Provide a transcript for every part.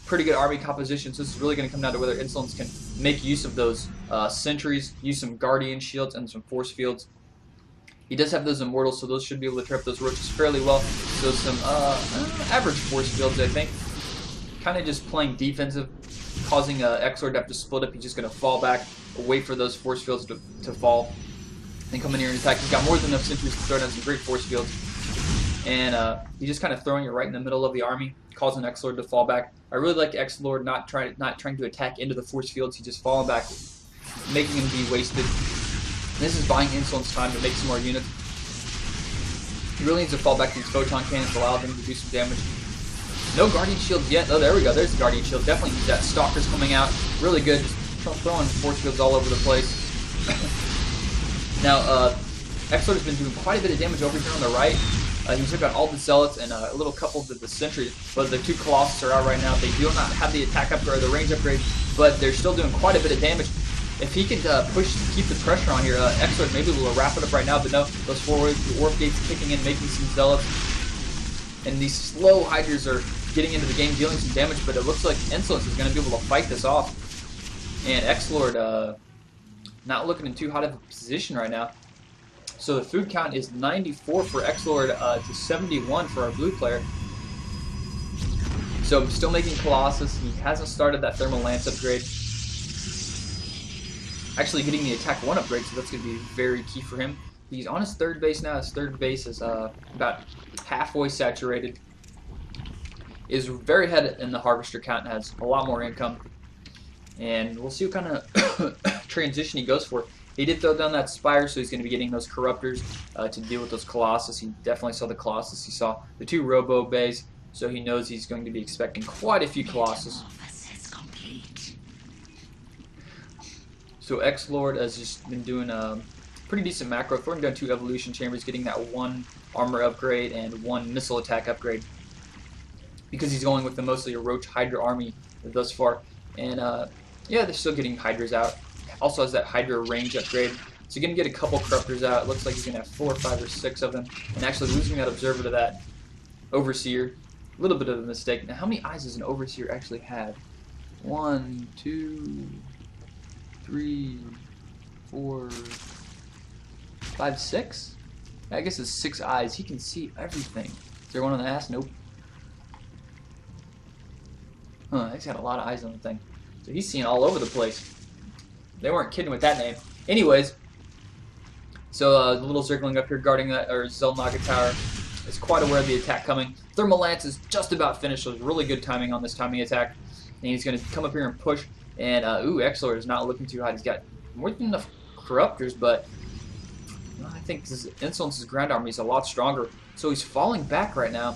pretty good army composition, so this is really going to come down to whether iNsoLence can make use of those sentries, use some guardian shields and some force fields. He does have those immortals, so those should be able to trap those roaches fairly well. So some average force fields, I think. Kind of just playing defensive, causing aTnXLord to have to split up. He's just going to fall back, wait for those force fields to fall, and come in here and attack. He's got more than enough sentries to throw down some great force fields. And he's just kind of throwing it right in the middle of the army, causing aTnXLord to fall back. I really like aTnXLord not trying to attack into the force fields. He's just falling back, making him be wasted. This is buying iNsoLence time to make some more units. He really needs to fall back to these photon cannons to allow them to do some damage. No guardian shields yet. Oh, there we go. There's the guardian shield. Definitely need that. Stalker's coming out. Really good. Just throwing force fields all over the place. Now, aTnXLord has been doing quite a bit of damage over here on the right. He took out all the zealots and a little couple of the sentries, but the two colossus are out right now. They do not have the attack upgrade or the range upgrade, but they're still doing quite a bit of damage. If he can push to keep the pressure on here, aTnXLord maybe will wrap it up right now, but no, those forward warp gates kicking in, making some zealots, and these slow hydras are getting into the game, dealing some damage, but it looks like iNsoLence is going to be able to fight this off. And aTnXLord not looking in too hot of a position right now. So the food count is 94 for aTnXLord to 71 for our blue player. So I'm still making Colossus. He hasn't started that thermal lance upgrade. Actually getting the attack 1 upgrade, so that's going to be very key for him. He's on his third base now. His third base is about halfway saturated. Is very ahead in the harvester count and has a lot more income. And we'll see what kind of transition he goes for. He did throw down that spire, so he's going to be getting those corruptors to deal with those colossus. He definitely saw the colossus. He saw the 2 robo bays, so he knows he's going to be expecting quite a few colossus. So aTnXLord has just been doing a pretty decent macro, throwing down 2 evolution chambers, getting that 1 armor upgrade and 1 missile attack upgrade, because he's going with the mostly a roach hydra army thus far. And yeah, they're still getting hydras out. Also has that hydra range upgrade, so you're going to get a couple corruptors out. It looks like he's going to have 4, 5, or 6 of them, and actually losing that observer to that overseer, a little bit of a mistake. Now, how many eyes does an overseer actually have? 1, 2, 3, 4, 5, 6? I guess it's 6 eyes. He can see everything. Is there one on the ass? Nope. Huh, he's got a lot of eyes on the thing. So he's seeing all over the place. They weren't kidding with that name. Anyways, so the little zergling up here guarding that, or Zelnaga tower, is quite aware of the attack coming. Thermal lance is just about finished, so it's really good timing on this timing attack. And he's going to come up here and push. And ooh, aTnXLord is not looking too hot. He's got more than enough corruptors, but I think iNsoLence's ground army is a lot stronger. So he's falling back right now,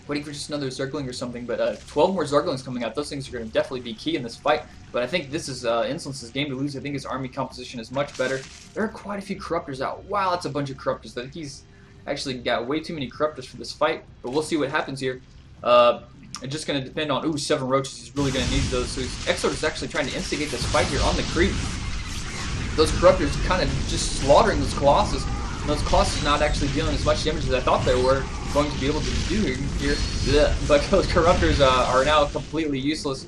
waiting for just another zergling or something. But 12 more zerglings coming out. Those things are going to definitely be key in this fight. But I think this is iNsoLence's game to lose. I think his army composition is much better. There are quite a few corruptors out. Wow, that's a bunch of corruptors. I think he's actually got way too many corruptors for this fight. But we'll see what happens here. It's just going to depend on, ooh, 7 roaches. He's really going to need those. So aTnXLord is actually trying to instigate this fight here on the creep. Those corruptors kind of just slaughtering those colossus. And those colossus not actually dealing as much damage as I thought they were going to be able to do here. But those corruptors are now completely useless.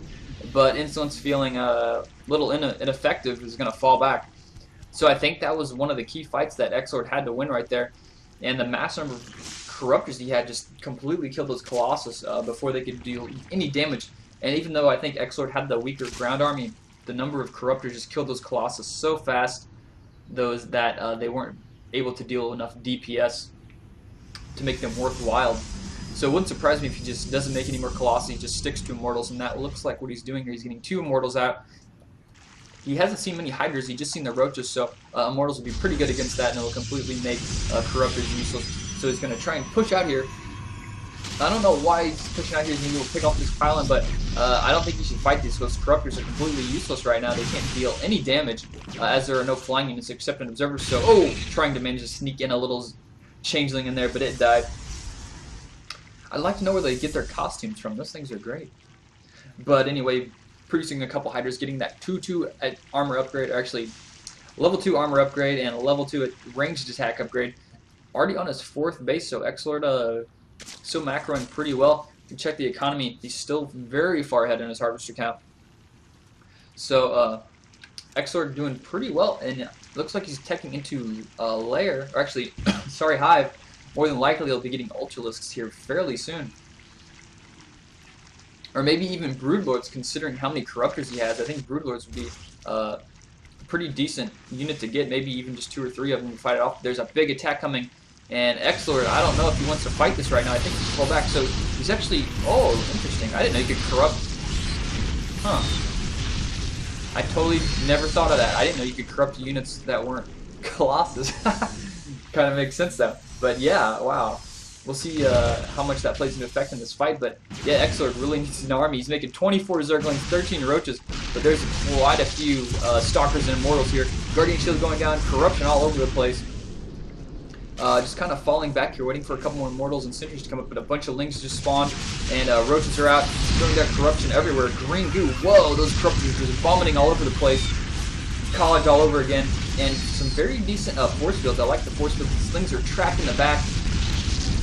But iNsoLence feeling a little ineffective is going to fall back. So I think that was one of the key fights that aTnXLord had to win right there. And the mass number of corruptors he had just completely killed those colossus before they could deal any damage. And even though I think aTnXLord had the weaker ground army, the number of corruptors just killed those colossus so fast, those that they weren't able to deal enough DPS to make them worthwhile. So it wouldn't surprise me if he just doesn't make any more colossi, he just sticks to immortals, and that looks like what he's doing here. He's getting 2 immortals out. He hasn't seen many hydras, he's just seen the roaches, so immortals will be pretty good against that, and it'll completely make corruptors useless. So he's going to try and push out here. I don't know why he's pushing out here. He's going to pick off this pylon, but I don't think he should fight these because corruptors are completely useless right now. They can't deal any damage as there are no flying units except an observer. So, oh, trying to manage to sneak in a little changeling in there, but it died. I'd like to know where they get their costumes from. Those things are great. But anyway, producing a couple hydras, getting that 2-2 armor upgrade, or actually level 2 armor upgrade and a level 2 ranged attack upgrade. Already on his 4th base, so aTnXLord so macroing pretty well. If you check the economy, he's still very far ahead in his harvester count. So XLord doing pretty well, and it looks like he's teching into a lair, or actually, sorry, hive. More than likely, he'll be getting ultralisks here fairly soon. Or maybe even broodlords, considering how many corruptors he has. I think broodlords would be a pretty decent unit to get, maybe even just 2 or 3 of them to fight it off. There's a big attack coming, and XLord, I don't know if he wants to fight this right now. I think he's pulled back, so he's actually, oh, interesting. I didn't know you could corrupt. Huh. I totally never thought of that. I didn't know you could corrupt units that weren't colossus. Kind of makes sense though. But yeah, wow. We'll see how much that plays into effect in this fight. But yeah, XLord really needs an army. He's making 24 zerglings, 13 roaches. But there's quite a few stalkers and immortals here. Guardian shield going down, corruption all over the place. Just kind of falling back here, waiting for a couple more immortals and sentries to come up, but a bunch of lings just spawned, and roaches are out, throwing that corruption everywhere. Green goo, whoa, those corruptors are just vomiting all over the place. College all over again, and some very decent force fields. I like the force fields. These lings are trapped in the back,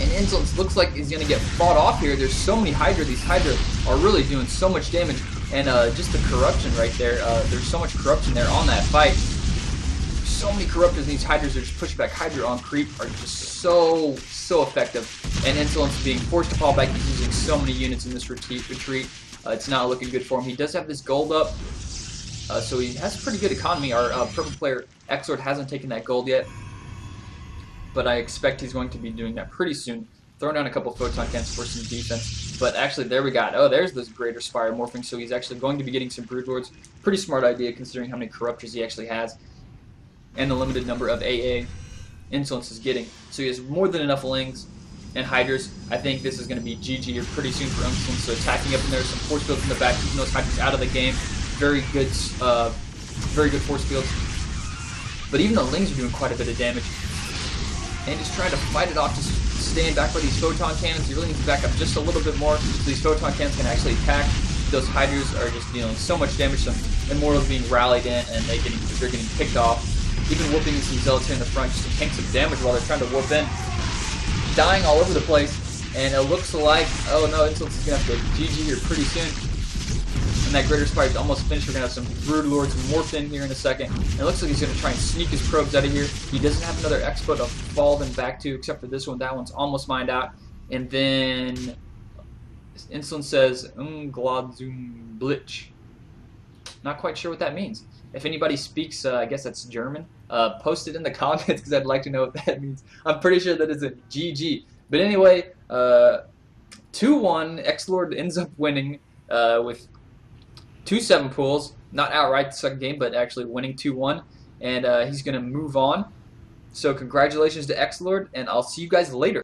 and iNsoLence looks like he's going to get fought off here. There's so many Hydra. These Hydra are really doing so much damage, and just the corruption right there. There's so much corruption there on that fight. So many corruptors, these Hydras are just pushback Hydra on creep are just so effective. And iNsoLence being forced to fall back, he's using so many units in this retreat. It's not looking good for him. He does have this gold up, so he has pretty good economy. Our purple player XLord hasn't taken that gold yet, but I expect he's going to be doing that pretty soon. Throwing down a couple photon cannons for some defense. But actually, there we got. Oh, there's this greater spire morphing, so he's actually going to be getting some broodlords. Pretty smart idea considering how many corruptors he actually has, and the limited number of AA iNsoLence is getting. So he has more than enough lings and hydras. I think this is going to be GG here pretty soon for iNsoLence. So attacking up in there, some force fields in the back, keeping those hydras out of the game. Very good force fields. But even the lings are doing quite a bit of damage. And just trying to fight it off, just staying back by these photon cannons. He really needs to back up just a little bit more so these photon cannons can actually attack. Those hydras are just dealing so much damage. Some immortals being rallied in, and they're getting picked off. Even whooping some zealots here in the front just to tank some damage while they're trying to whoop in. Dying all over the place, and it looks like, oh no, iNsoLence is going to have to GG here pretty soon. And that greater spire is almost finished. We're going to have some broodlords morph in here in a second. And it looks like he's going to try and sneak his probes out of here. He doesn't have another expo to fall them back to, except for this one. That one's almost mined out. And then iNsoLence says, Gladzum Blitch. Not quite sure what that means. If anybody speaks, I guess that's German, post it in the comments because I'd like to know what that means. I'm pretty sure that is a GG. But anyway, 2-1, XLord ends up winning with 2 7 pools. Not outright the second game, but actually winning 2-1. And he's going to move on. So congratulations to XLord, and I'll see you guys later.